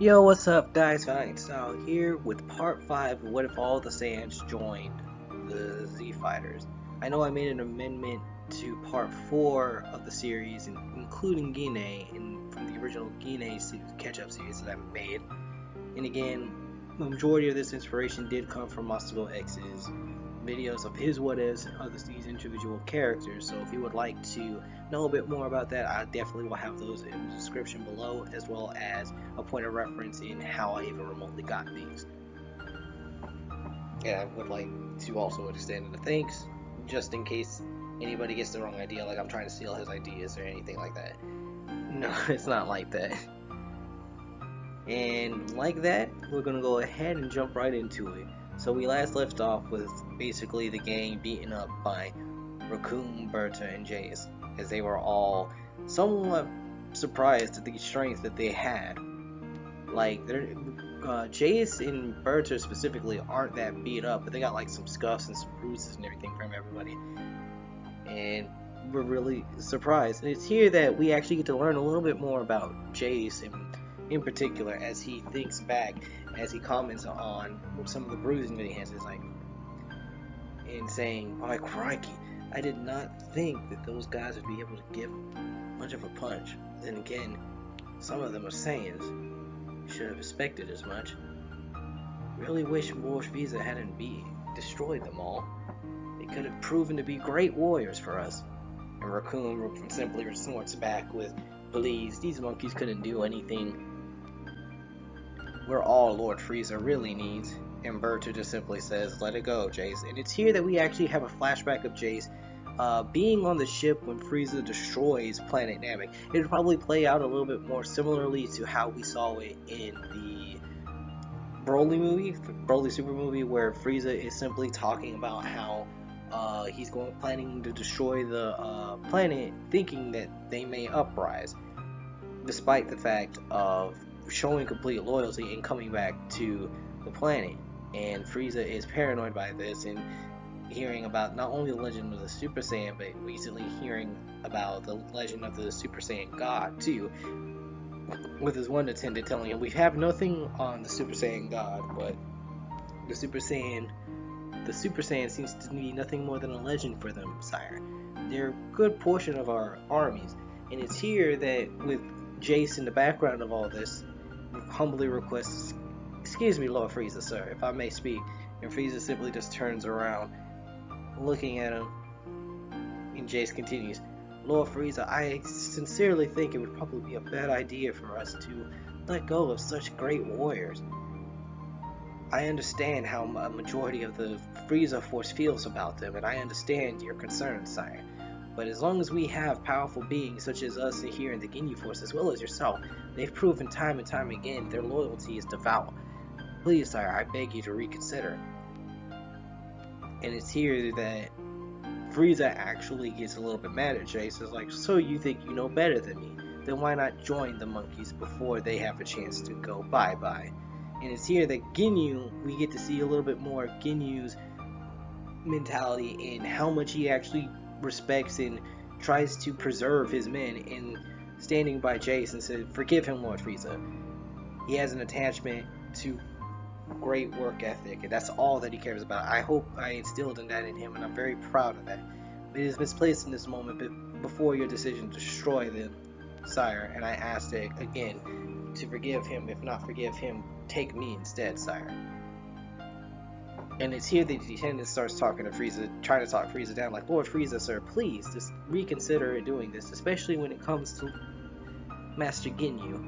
Yo, what's up, guys? Sayains now here with part 5 of What If All the Saiyans Joined the Z Fighters. I know I made an amendment to part 4 of the series, including Gine, from the original Gine catch-up series that I made. And again, the majority of this inspiration did come from MasakoX's videos of his what ifs of these individual characters. So if you would like to know a bit more about that, I definitely will have those in the description below, as well as a point of reference in how I even remotely got these. And I would like to also extend a thanks, just in case anybody gets the wrong idea, like I'm trying to steal his ideas or anything like that. No, it's not like that. And like that, we're gonna go ahead and jump right into it. So we last left off with basically the gang beaten up by Raccoon, Berta, and Jeice, as they were all somewhat surprised at the strength that they had. Like, Jeice and Berta specifically aren't that beat up, but they got like some scuffs and some bruises and everything from everybody. And we're really surprised. And it's here that we actually get to learn a little bit more about Jeice, and in particular, as he thinks back, as he comments on some of the bruising that he has, it's like, and saying, "By crikey, I did not think that those guys would be able to give much of a punch. Then again, some of them are Saiyans. Should have expected as much. Really wish Lord Frieza hadn't destroyed them all. They could have proven to be great warriors for us." And Raccoon simply resorts back with, "Please, these monkeys couldn't do anything. We're all Lord Frieza really needs." And Berta just simply says, "Let it go, Jeice." And it's here that we actually have a flashback of Jeice being on the ship when Frieza destroys Planet Namek. It would probably play out a little bit more similarly to how we saw it in the Broly Super movie, where Frieza is simply talking about how he's planning to destroy the planet, thinking that they may uprise, despite the fact of showing complete loyalty and coming back to the planet. And Frieza is paranoid by this, and hearing about not only the legend of the Super Saiyan, but recently hearing about the legend of the Super Saiyan God too, with his one attendant telling him, "We have nothing on the Super Saiyan God, but the Super Saiyan seems to be nothing more than a legend for them, sire. They're a good portion of our armies." And it's here that, with Jeice in the background of all this, humbly requests, "Excuse me, Lord Frieza, sir, if I may speak." And Frieza simply just turns around, looking at him, and Jeice continues, "Lord Frieza, I sincerely think it would probably be a bad idea for us to let go of such great warriors. I understand how a majority of the Frieza Force feels about them, and I understand your concerns, sire. But as long as we have powerful beings such as us here in the Ginyu Force, as well as yourself, they've proven time and time again their loyalty is devout. Please, sire, I beg you to reconsider." And it's here that Frieza actually gets a little bit mad at Jeice. It's like, "So you think you know better than me? Then why not join the monkeys before they have a chance to go bye-bye?" And it's here that Ginyu, we get to see a little bit more of Ginyu's mentality and how much he actually respects and tries to preserve his men, in standing by Jeice and said, "Forgive him, Lord Frieza. He has an attachment to great work ethic, and that's all that he cares about. I hope I instilled that in him, and I'm very proud of that. It is misplaced in this moment, but before your decision to destroy them, sire, and I ask it again to forgive him. If not forgive him, take me instead, sire." And it's here that the attendant starts talking to Frieza, trying to talk Frieza down, like, "Lord Frieza, sir, please just reconsider doing this, especially when it comes to Master Ginyu.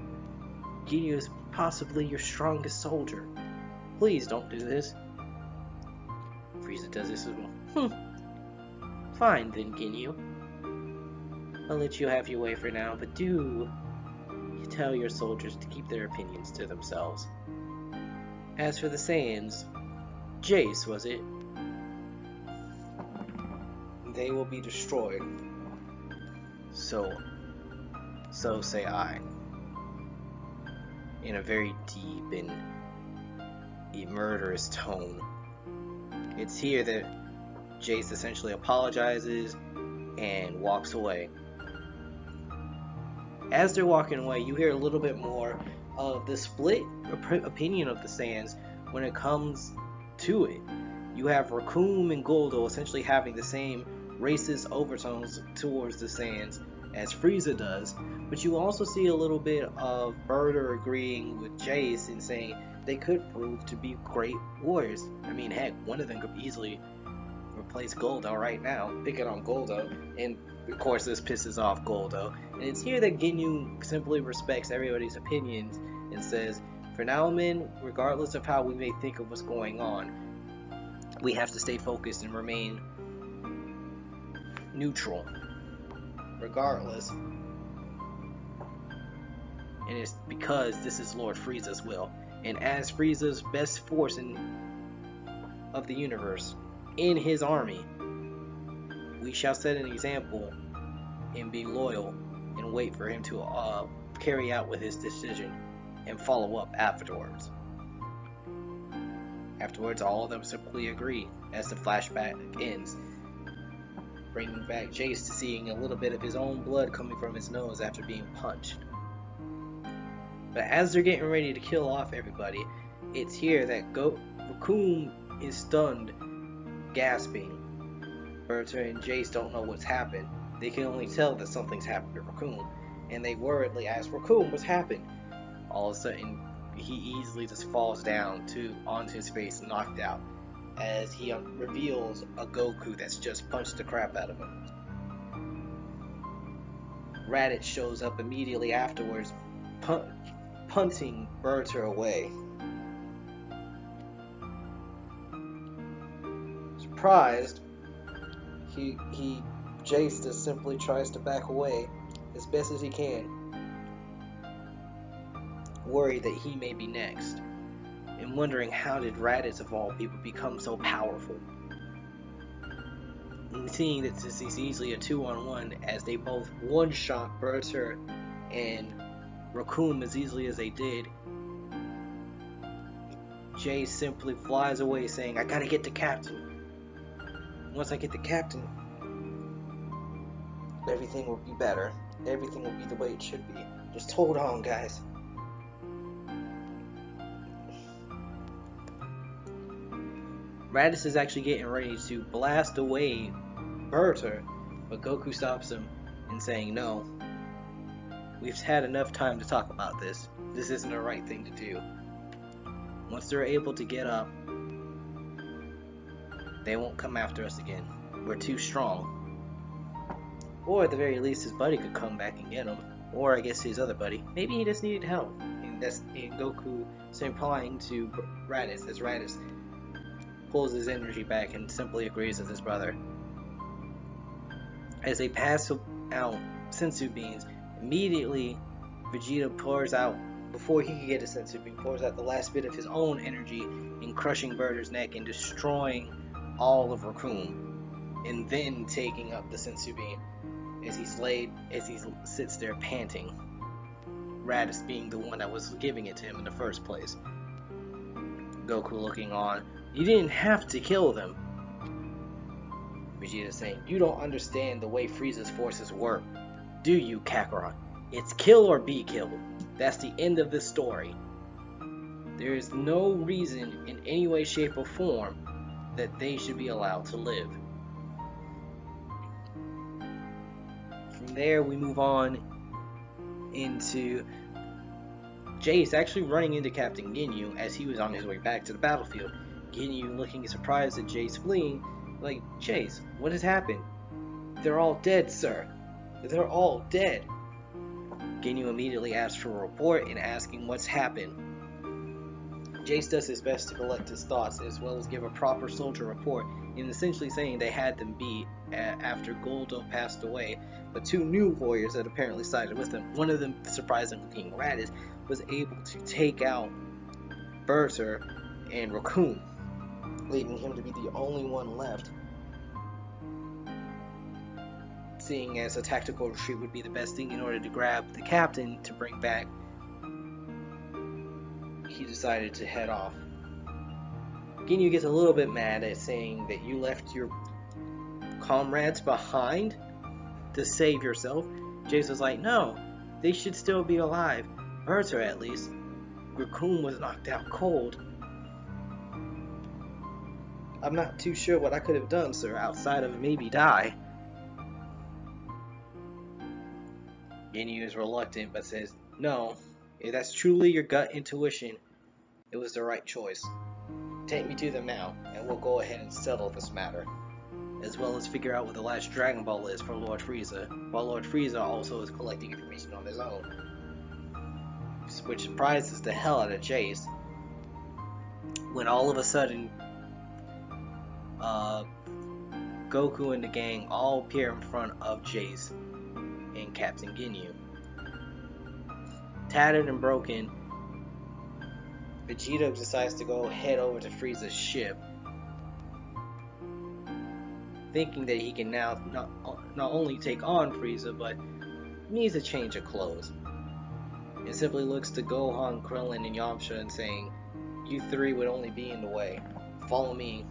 Ginyu is possibly your strongest soldier. Please don't do this." Frieza does this as well. "Fine then, Ginyu. I'll let you have your way for now, but do tell your soldiers to keep their opinions to themselves. As for the Saiyans, Jeice, was it? They will be destroyed. So say I." In a very deep and murderous tone. It's here that Jeice essentially apologizes and walks away. As they're walking away, you hear a little bit more of the split opinion of the Saiyans when it comes to it. You have Raccoon and Goldo essentially having the same racist overtones towards the Saiyans as Frieza does, but you also see a little bit of Burter agreeing with Jeice and saying they could prove to be great warriors. I mean, heck, one of them could easily replace Goldo right now, picking on Goldo, and of course this pisses off Goldo. And it's here that Ginyu simply respects everybody's opinions and says, for now, men, regardless of how we may think of what's going on, we have to stay focused and remain neutral, regardless. And it's because this is Lord Frieza's will. And as Frieza's best force of the universe, in his army, we shall set an example and be loyal and wait for him to carry out with his decision and follow up afterwards. Afterwards, all of them simply agree as the flashback ends, bringing back Jeice to seeing a little bit of his own blood coming from his nose after being punched. But as they're getting ready to kill off everybody, it's here that Raccoon is stunned, gasping. Burter and Jeice don't know what's happened. They can only tell that something's happened to Raccoon, and they worriedly ask Raccoon what's happened. All of a sudden, he easily just falls down onto his face, knocked out, as he reveals a Goku that's just punched the crap out of him. Raditz shows up immediately afterwards, punting Burter away. Surprised, Jeice just simply tries to back away as best as he can, worried that he may be next, and wondering how did Raditz of all people become so powerful. And seeing that this is easily a 2-on-1 as they both one-shot Burter and Raccoon as easily as they did, Jeice simply flies away saying, I gotta get the Captain. Once I get the Captain, everything will be better. Everything will be the way it should be. Just hold on, guys. Raditz is actually getting ready to blast away Burter, but Goku stops him and saying, no, we've had enough time to talk about this. This isn't the right thing to do. Once they're able to get up, they won't come after us again. We're too strong. Or at the very least, his buddy could come back and get him. Or I guess his other buddy. Maybe he just needed help. And Goku is implying to Raditz as Raditz pulls his energy back and simply agrees with his brother. As they pass out sensu beans, immediately Vegeta pours out, before he can get a sensu bean, pours out the last bit of his own energy in crushing Burter's neck and destroying all of Raccoon, and then taking up the sensu bean as he sits there panting, Raditz being the one that was giving it to him in the first place. Goku looking on, you didn't have to kill them. Vegeta saying, you don't understand the way Frieza's forces work, do you, Kakarot? It's kill or be killed. That's the end of this story. There is no reason in any way, shape, or form that they should be allowed to live. From there, we move on into Jeice actually running into Captain Ginyu as he was on his way back to the battlefield. Ginyu looking surprised at Jeice fleeing, like, Jeice, what has happened? They're all dead, sir. They're all dead. Ginyu immediately asks for a report and asking what's happened. Jeice does his best to collect his thoughts as well as give a proper soldier report, and essentially saying they had them beat after Goldo passed away, but two new warriors that apparently sided with them, one of them, surprisingly looking Raditz, was able to take out Burter and Raccoon, leaving him to be the only one left. Seeing as a tactical retreat would be the best thing in order to grab the captain to bring back, he decided to head off. Ginyu gets a little bit mad at saying that you left your comrades behind to save yourself. Jeice was like, no, they should still be alive. Burter at least. Goku was knocked out cold. I'm not too sure what I could have done, sir, outside of maybe die. Ginyu is reluctant, but says, no, if that's truly your gut intuition, it was the right choice. Take me to them now, and we'll go ahead and settle this matter, as well as figure out what the last Dragon Ball is for Lord Frieza, while Lord Frieza also is collecting information on his own, which surprises the hell out of Jeice, when all of a sudden, Goku and the gang all appear in front of Jeice and Captain Ginyu. Tattered and broken, Vegeta decides to go head over to Frieza's ship, thinking that he can now not only take on Frieza, but needs a change of clothes. It simply looks to Gohan, Krillin, and Yamcha and saying, you three would only be in the way. Follow me.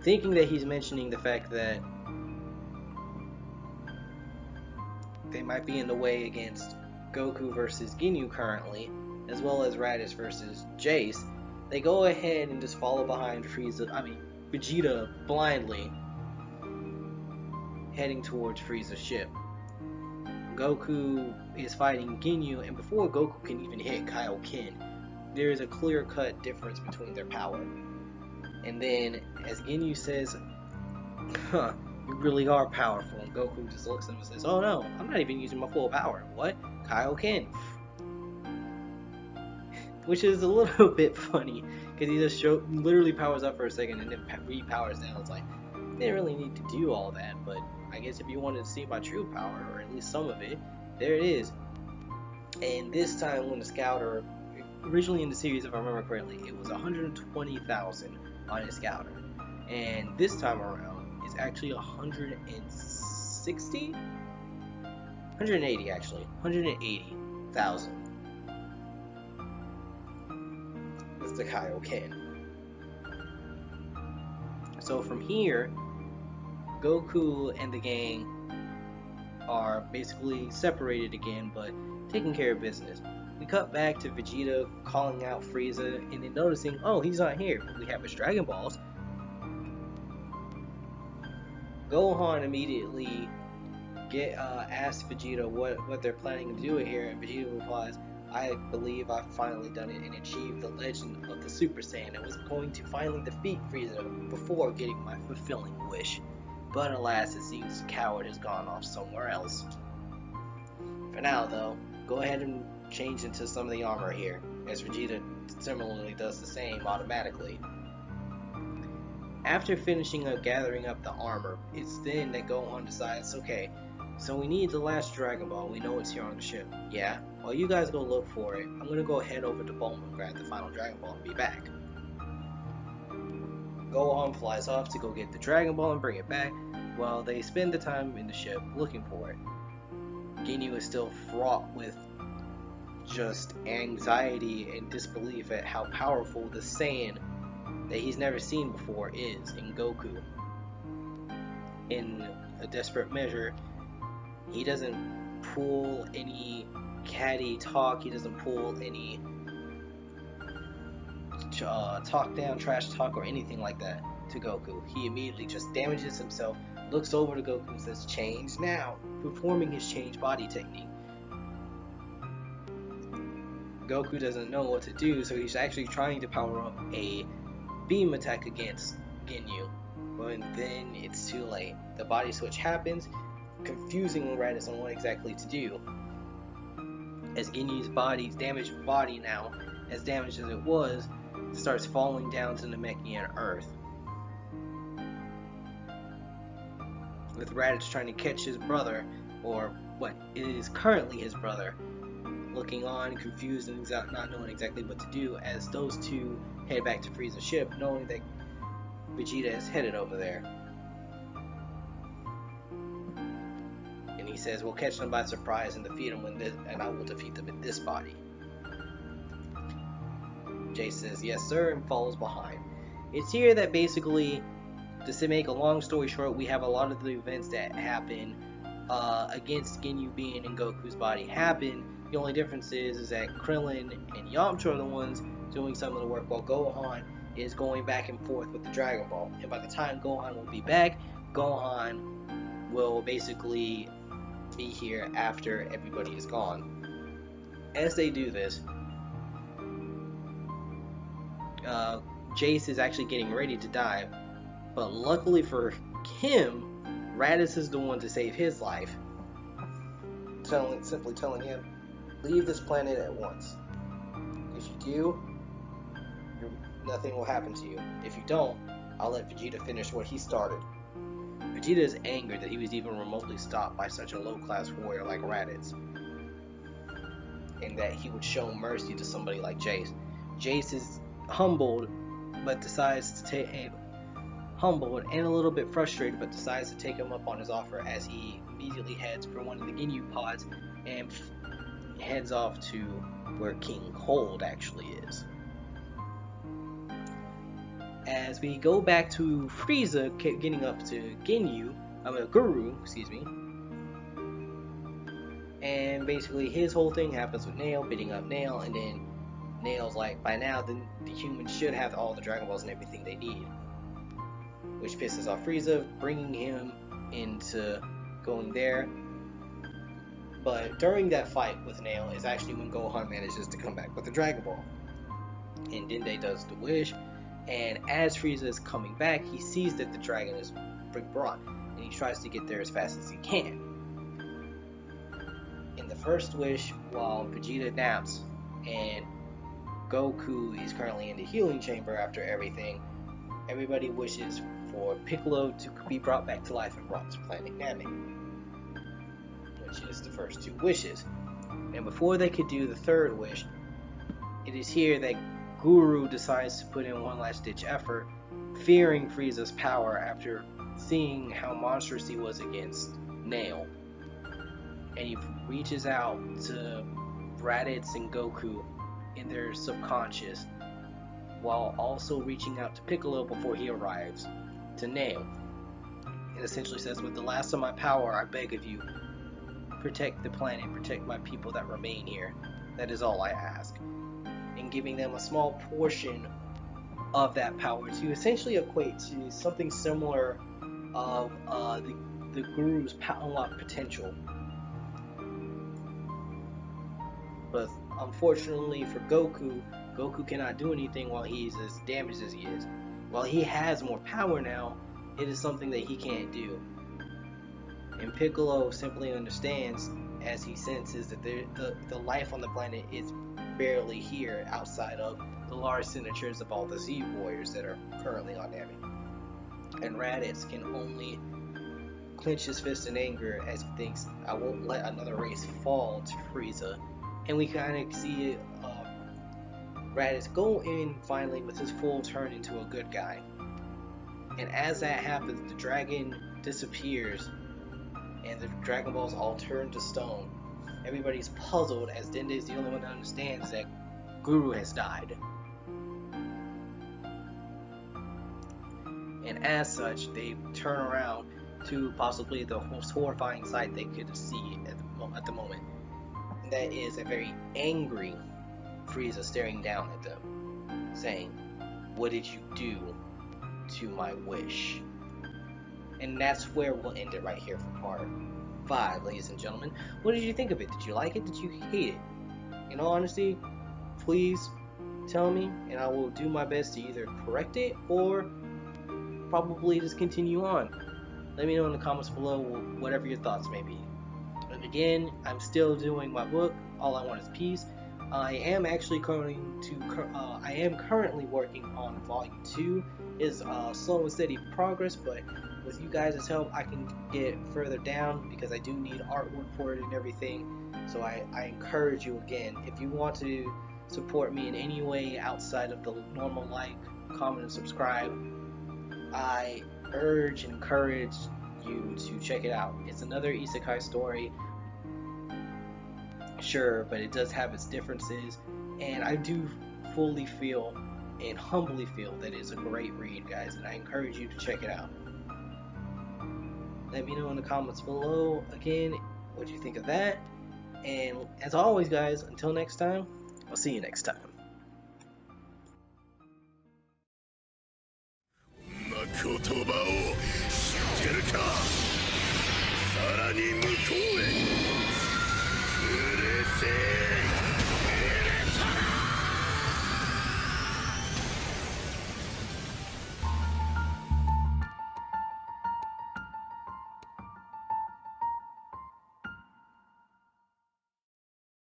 Thinking that he's mentioning the fact that they might be in the way against Goku versus Ginyu currently, as well as Raditz versus Jeice, they go ahead and just follow behind Vegeta blindly, heading towards Frieza's ship. Goku is fighting Ginyu, and before Goku can even hit Kaioken, there is a clear-cut difference between their power. And then, as Ginyu says, huh, you really are powerful, and Goku just looks at him and says, oh no, I'm not even using my full power. What? Kaioken. Which is a little bit funny, because he just literally powers up for a second and then re-powers down. It's like, they didn't really need to do all that, but I guess if you wanted to see my true power, or at least some of it, there it is. And this time when the Scouter, originally in the series if I remember correctly, it was 120,000 on his Scouter. And this time around, it's actually 160? 180 actually. 180,000. That's the Kaioken. So from here, Goku and the gang are basically separated again, but taking care of business. We cut back to Vegeta calling out Frieza and then noticing, oh, he's not here, but we have his Dragon Balls. Gohan immediately asks Vegeta what they're planning to do here, and Vegeta replies, I believe I've finally done it and achieved the legend of the Super Saiyan and was going to finally defeat Frieza before getting my fulfilling wish. But alas, it seems the coward has gone off somewhere else. For now though, go ahead and change into some of the armor here, as Vegeta similarly does the same automatically. After finishing up gathering up the armor, it's then that Gohan decides, okay, so we need the last Dragon Ball, we know it's here on the ship. Yeah, while you guys go look for it, I'm gonna go head over to Bulma and grab the final Dragon Ball and be back. Gohan flies off to go get the Dragon Ball and bring it back, while they spend the time in the ship looking for it. Ginyu is still fraught with just anxiety and disbelief at how powerful the Saiyan that he's never seen before is in Goku. In a desperate measure, he doesn't pull any catty talk, he doesn't pull any talk down, trash talk, or anything like that to Goku. He immediately just damages himself, looks over to Goku and says, change now, performing his change body technique. Goku doesn't know what to do, so he's actually trying to power up a beam attack against Ginyu. But then it's too late. The body switch happens, confusing Raditz on what exactly to do. As Ginyu's damaged body now, as damaged as it was, starts falling down to Namekian Earth. With Raditz trying to catch his brother, or what is currently his brother, looking on, confused and not knowing exactly what to do, as those two head back to Frieza's ship, knowing that Vegeta is headed over there. And he says, we'll catch them by surprise and defeat them and I will defeat them in this body. Jeice says, yes sir, and follows behind. It's here that basically, just to make a long story short, we have a lot of the events that happen against Ginyu being in Goku's body happen. The only difference is that Krillin and Yamcha are the ones doing some of the work, while Gohan is going back and forth with the Dragon Ball. And by the time Gohan will be back, Gohan will basically be here after everybody is gone. As they do this, Jeice is actually getting ready to die, but luckily for him, Raditz is the one to save his life, simply telling him, leave this planet at once. If you do, nothing will happen to you. If you don't, I'll let Vegeta finish what he started. Vegeta is angered that he was even remotely stopped by such a low-class warrior like Raditz, and that he would show mercy to somebody like Jeice. Jeice is humbled, but decides to take humbled and a little bit frustrated, but decides to take him up on his offer as he immediately heads for one of the Ginyu pods and heads off to where King Cold actually is. As we go back to Frieza getting up to Guru, and basically his whole thing happens with Nail beating up Nail, and then Nail's like, by now the humans should have all the Dragon Balls and everything they need, which pisses off Frieza, bringing him into going there. But during that fight with Nail is actually when Gohan manages to come back with the Dragon Ball, and Dende does the wish, and as Frieza is coming back, he sees that the dragon is brought, and he tries to get there as fast as he can. In the first wish, while Vegeta naps and Goku is currently in the healing chamber after everything, everybody wishes for Piccolo to be brought back to life and brought to planet Namek, which is the first two wishes. And before they could do the third wish, it is here that Guru decides to put in one last ditch effort, fearing Frieza's power after seeing how monstrous he was against Nail. And he reaches out to Raditz and Goku in their subconscious, while also reaching out to Piccolo before he arrives to Nail. It essentially says, with the last of my power, I beg of you, protect the planet, protect my people that remain here. That is all I ask. And giving them a small portion of that power to essentially equate to something similar of the Guru's unlocked potential. But unfortunately for Goku, Goku cannot do anything while he's as damaged as he is. While he has more power now, it is something that he can't do. And Piccolo simply understands, as he senses that the life on the planet is barely here outside of the large signatures of all the Z warriors that are currently on Namek. And Raditz can only clench his fist in anger as he thinks, I won't let another race fall to Frieza. And we kind of see Raditz go in finally with his full turn into a good guy. And as that happens, the dragon disappears and the Dragon Balls all turn to stone. Everybody's puzzled, as Dende is the only one that understands that Guru has died. And as such, they turn around to possibly the most horrifying sight they could see at the moment. And that is a very angry Frieza staring down at them, saying, "What did you do to my wish?" And that's where we'll end it right here for part 5, ladies and gentlemen. What did you think of it? Did you like it? Did you hate it? In all honesty, please tell me, and I will do my best to either correct it or probably just continue on. Let me know in the comments below whatever your thoughts may be. And again, I'm still doing my book, All I Want Is Peace. I am currently working on Volume 2. It's slow and steady progress, but with you guys' help, I can get further down because I do need artwork for it and everything. So I encourage you again, if you want to support me in any way outside of the normal like, comment, and subscribe, I urge and encourage you to check it out. It's another isekai story, sure, but it does have its differences, and I do fully feel and humbly feel that it's a great read, guys, and I encourage you to check it out. Let me know in the comments below again what you think of that. And as always, guys, until next time, I'll see you next time.